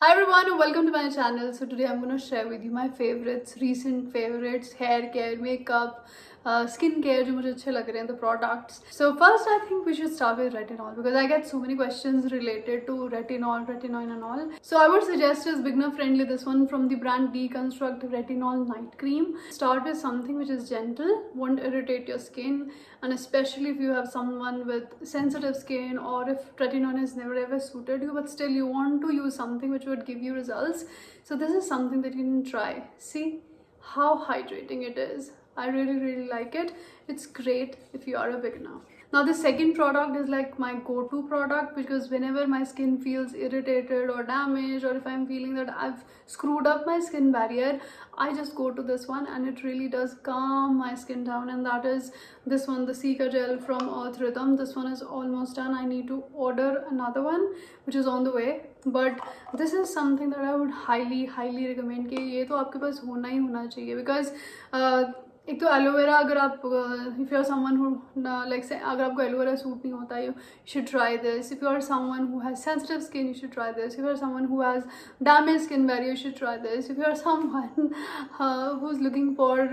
Hi everyone and welcome to my channel. So today I'm going to share with you my favorites, recent favorites, hair care, makeup, skin care जो मुझे अच्छे लग रहे हैं, the products. So first I think we should start with retinol because I get so many questions related to retinol and all. So I would suggest is beginner friendly this one from the brand Deconstruct Retinol Night Cream. Start with something which is gentle, won't irritate your skin, and especially if you have someone with sensitive skin or if retinol has never ever suited you but still you want to use something which would give you results, so this is something that you can try. See how hydrating it is. I really like it. It's great if you are a beginner. Now the second product is like my go-to product because whenever my skin feels irritated or damaged, or if I'm feeling that I've screwed up my skin barrier, I just go to this one and it really does calm my skin down, and that is this one, the Cica gel from Earth Rhythm. This one is almost done. I need to order another one which is on the way, but this is something that I would highly recommend कि ये तो आपके पास होना ही होना चाहिए because एक तो aloe vera, अगर आप if you are someone who like say अगर आपको एलोवेरा सूट नहीं होता you should try this. If you are someone who has sensitive skin you should try this. If you are someone who has damage skin barrier you should try this. If you are someone who is looking for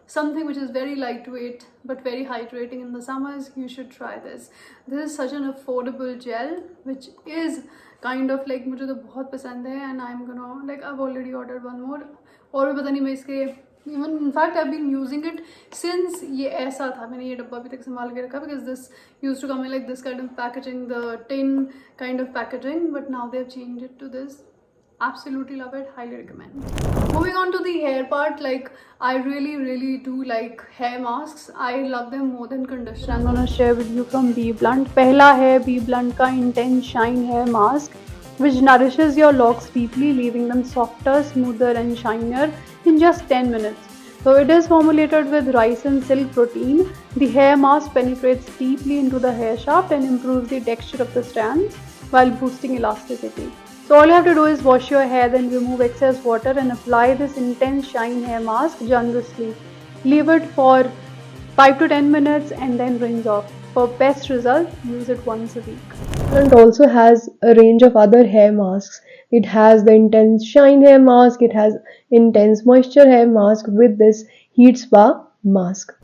something which is very lightweight but very hydrating in the summers, you should try this. This is such an affordable gel which is kind of like मुझे तो बहुत पसंद है, and I'm gonna like I've already ordered one more. और भी पता नहीं मैं इसके even in fact I been using it since ये ऐसा था. मैंने ये डब्बा अभी तक संभाल के रखा because this use to come in like this kind of packaging, the tin kind of packaging, but now they have changed it to this. Absolutely love it, highly recommend. Moving on to the hair part, like I really do like hair masks. I love them more than conditioner. I'm gonna share with you from Bee Blunt. पहला है Bee Blunt का Intense Shine Hair Mask, which nourishes your locks deeply, leaving them softer, smoother and shinier in just 10 minutes. So it is formulated with rice and silk protein. The hair mask penetrates deeply into the hair shaft and improves the texture of the strands while boosting elasticity. So all you have to do is wash your hair, then remove excess water and apply this Intense Shine Hair Mask generously. Leave it for 5 to 10 minutes and then rinse off. For best results, use it once a week. It also has a range of other hair masks. It has the Intense Shine Hair Mask, it has Intense Moisture Hair Mask with this Heat Spa Mask.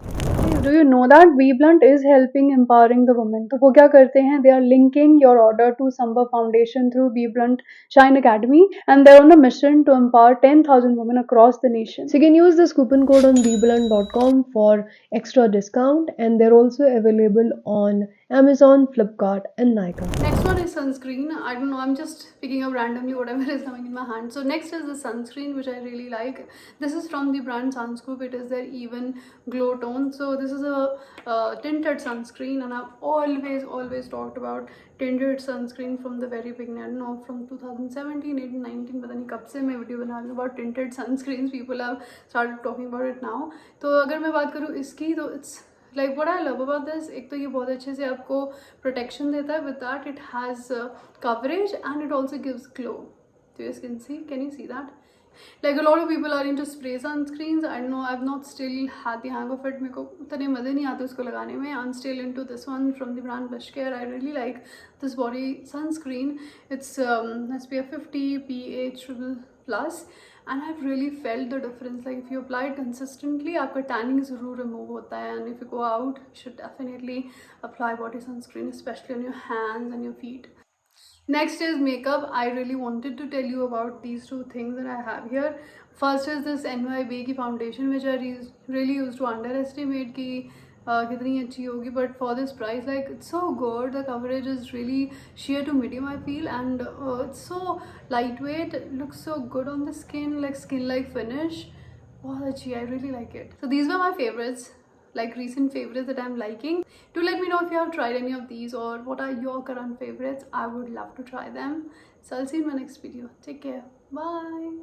Do you know that Bee Blunt is helping empowering the women? तो वो क्या करते हैं? They are linking your order to Samba Foundation through Bee Blunt Shine Academy, and they're on a mission to empower 10,000 women across the nation. So you can use this coupon code on beeblunt.com for extra discount, and they're also available on Amazon, Flipkart and Nykaa. Next one is sunscreen. I don't know, I'm just picking up randomly whatever is coming in my hand. So next is the sunscreen which I really like. This is from the brand Sunscoop. It is their Even Glow Tone. So this is a tinted sunscreen, and I've always talked about tinted sunscreen from the very beginning. I don't know, from 2017, 18, 19, पता नहीं कब से मैं video बना रही हूँ about tinted sunscreens. People have started talking about it now. तो अगर मैं बात करूँ इसकी, तो it's like what I love about this, एक तो ये बहुत अच्छे से आपको protection देता है. With that it has coverage and it also gives glow. So you guys can see, can you see that? Like a lot of people are into spray sunscreens. I don't know, I've not still had the hang of it. मेरे को उतने मज़े नहीं आते उसको लगाने में. I'm still into this one from the brand Beshcare. I really like this body sunscreen. It's SPF 50 PA triple plus, and I've really felt the difference. Like if you apply it consistently, आपका tanning ज़रूर remove होता है, and if you go out, you should definitely apply body sunscreen, especially on your hands and your feet. Next is makeup. I really wanted to tell you about these two things that I have here. First is this NYB की foundation which I really used to underestimate कि कितनी अच्छी होगी, but for this price, like it's so good. The coverage is really sheer to medium I feel, and it's so lightweight. It looks so good on the skin, like skin-like finish. बहुत अच्छी, I really like it. So these were my favorites, like recent favorites that I'm liking. Do let me know if you have tried any of these or what are your current favorites. I would love to try them. So I'll see you in my next video. Take care. Bye.